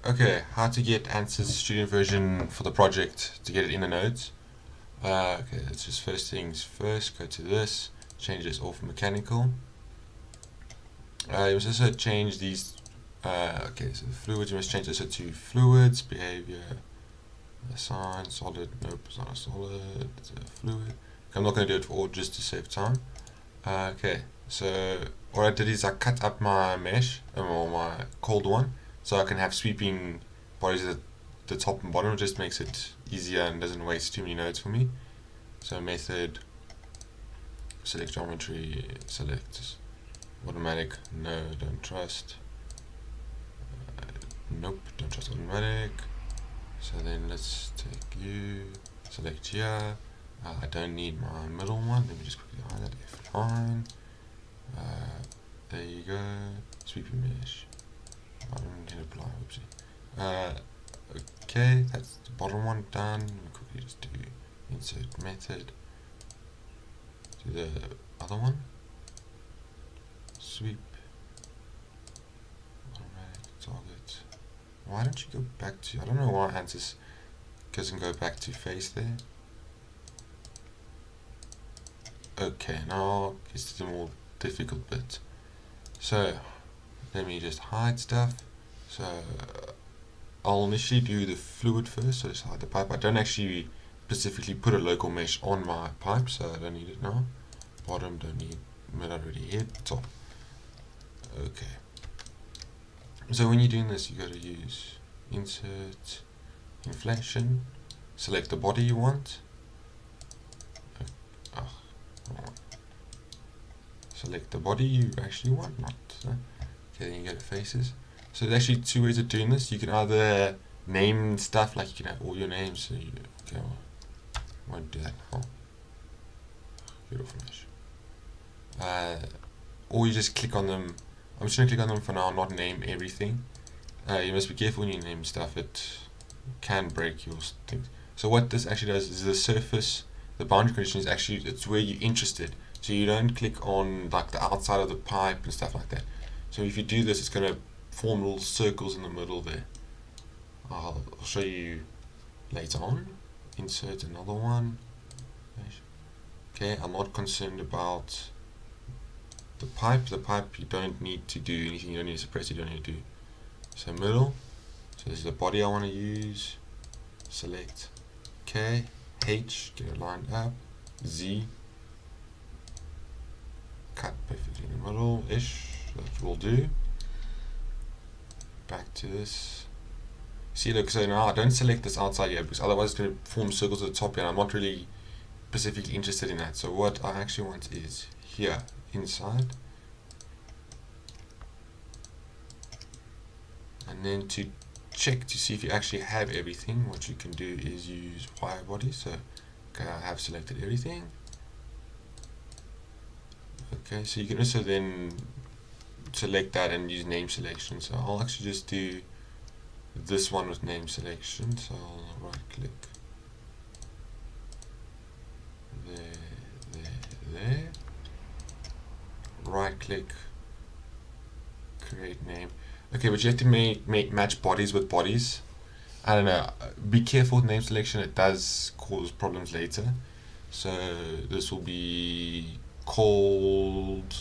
Okay, how to get ansys student version for the project to get it in the nodes. Okay, let's just first things first, go to this, change this all for mechanical. You must also change these, okay, so the fluids, you must change this to fluids, behavior, assign, solid, nope, it's not a solid, it's a fluid. I'm not going to do it for all just to save time. Okay, so what I did is I cut up my mesh, or my cold one, so I can have sweeping bodies at the top and bottom. It just makes it easier and doesn't waste too many nodes for me. So method, select geometry, select automatic, no, don't trust. Nope, don't trust automatic. So then let's take you, select here. I don't need my middle one. Let me just quickly hide that. F9. There you go. Sweeping mesh. I don't need apply. Oopsie. Okay, that's the bottom one done. We'll quickly just do insert method. Do the other one. Sweep. Automatic target. Why don't you go back to? I don't know why ansys doesn't go back to face there. Okay, now it's the more difficult bit. So let me just hide stuff. So I'll initially do the fluid first, so just hide the pipe. I don't actually specifically put a local mesh on my pipe, so I don't need it now. Bottom, don't need, middle already hit, top. Okay. So when you're doing this, you got to use insert, inflation, select the body you want. Select the body you actually want, not. Okay, then you go to faces. So there's actually two ways of doing this. You can either name stuff, like you can have all your names. So you, okay, well, I won't do that now. Beautiful mesh. Or you just click on them. I'm just going to click on them for now, not name everything. You must be careful when you name stuff. It can break your things. So what this actually does is the surface, the boundary condition is actually, it's where you're interested. So you don't click on like the outside of the pipe and stuff like that. So if you do this, it's going to form little circles in the middle there. I'll show you later on. Insert another one. Okay, I'm not concerned about the pipe. The pipe, you don't need to do anything. You don't need to suppress. You don't need to do. So middle. So this is the body I want to use. Select K, H, get it lined up. Z. Cut perfectly in the middle-ish, that will do. Back to this. See, look, so now I don't select this outside here because otherwise it's going to form circles at the top here and I'm not really specifically interested in that. So what I actually want is here, inside. And then to check to see if you actually have everything, what you can do is use wire body. So, okay, I have selected everything. Okay, so you can also then select that and use name selection. So I'll actually just do this one with name selection. So I'll right click there. Right click, create name. Okay, but you have to match bodies with bodies. I don't know. Be careful with name selection. It does cause problems later. So this will be called,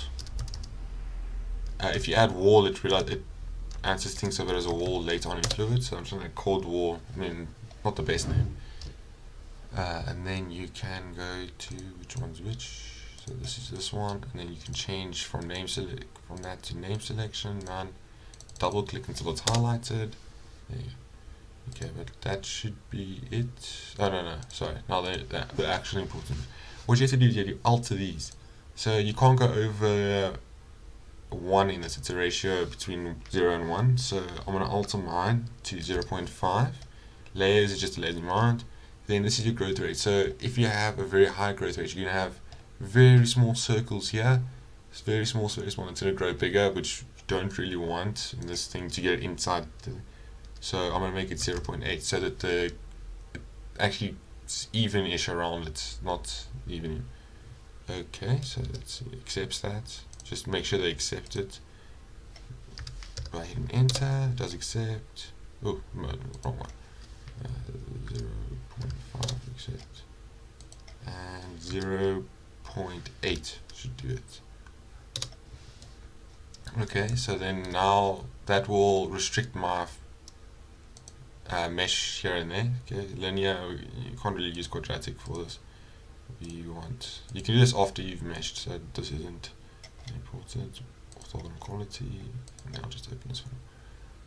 if you add wall, it answers things of it as a wall later on in fluid. So I'm just like cold wall. I mean, not the best name. And then you can go to which one's which. So this is this one, and then you can change from that to name selection. None. Double click until it's highlighted. There you go. Okay, but that should be it. Oh no, sorry. Now the actually important. What you have to do is you have to alter these. So you can't go over 1 in this. It's a ratio between 0 and 1. So I'm going to alter mine to 0.5. Layers is just a lazy mind. Then this is your growth rate. So if you have a very high growth rate, you're going to have very small circles here. It's very small. It's going to grow bigger, which you don't really want in this thing to get inside. So I'm going to make it 0.8 so that the actually it's even-ish around. It's not even. Okay, so it accepts that. Just make sure they accept it. By hitting enter, it does accept. Oh, no, wrong one. 0.5 accept, and 0.8 should do it. Okay, so then now that will restrict my mesh here and there. Okay, linear, you can't really use quadratic for this. You can do this after you've meshed, so this isn't important. Orthogonal quality, and now just open this one.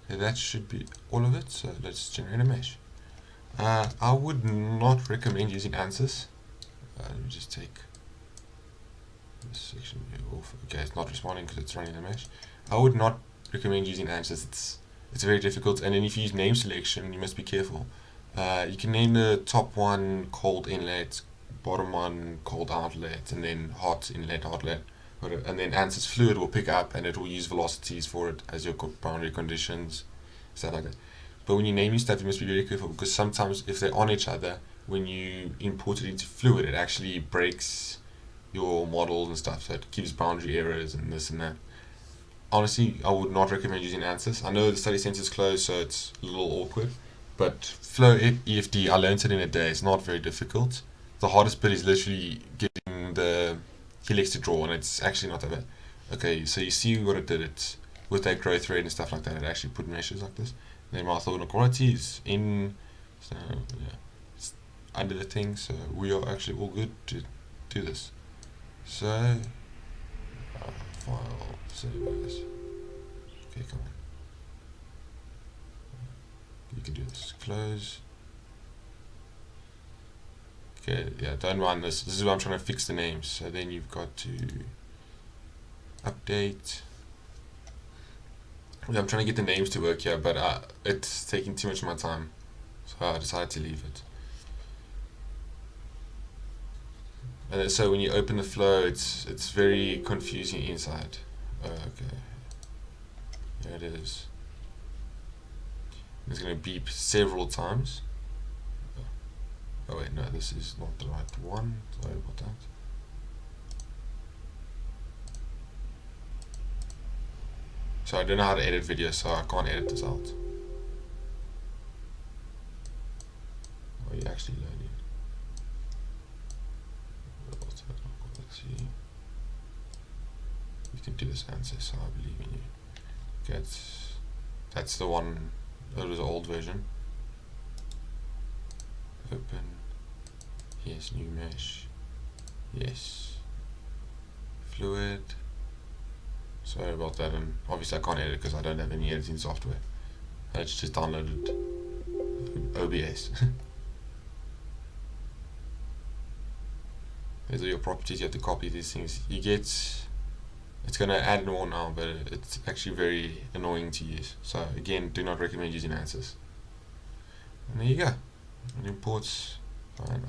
Okay, that should be all of it, so let's generate a mesh. I would not recommend using ansys. Let me just take this section here off. Okay, it's not responding because it's running the mesh. I would not recommend using ansys. It's very difficult, and then if you use name selection, you must be careful. You can name the top one cold inlet, bottom one cold outlet, and then hot inlet, outlet, and then ansys fluid will pick up and it will use velocities for it as your boundary conditions, stuff like that. But when you're naming stuff, you must be very careful, because sometimes if they're on each other, when you import it into fluid, it actually breaks your models and stuff, so it gives boundary errors and this and that. Honestly, I would not recommend using ansys. I know the study center is closed, so it's a little awkward, but Flow EFD, I learned it in a day. It's not very difficult. The hardest bit is literally getting the helix to draw, and it's actually not that bad. Okay, so you see what it did. It with that growth rate and stuff like that, it actually put meshes like this. And then my orthogonal quality is in, so yeah, it's under the thing. So we are actually all good to do this. So file save as. Okay, come on. You can do this. Close. Okay, yeah, don't mind this. This is where I'm trying to fix the names. So then you've got to update. Yeah, I'm trying to get the names to work here, but it's taking too much of my time, so I decided to leave it. And then, so when you open the flow, it's very confusing inside. Okay, here it is. It's going to beep several times. Oh wait, no, this is not the right one. Sorry about that. So I don't know how to edit videos, so I can't edit this out. Are you actually loading? Let's see. You can do this answer, so I believe in you. Okay, that's the one. That was the old version. Open. Yes, new mesh. Yes. Fluid. Sorry about that, and obviously I can't edit because I don't have any editing software. I just downloaded OBS. These are your properties. You have to copy these things. It's going to add more now, but it's actually very annoying to use. So again, do not recommend using ansys. And there you go. It imports. Fine.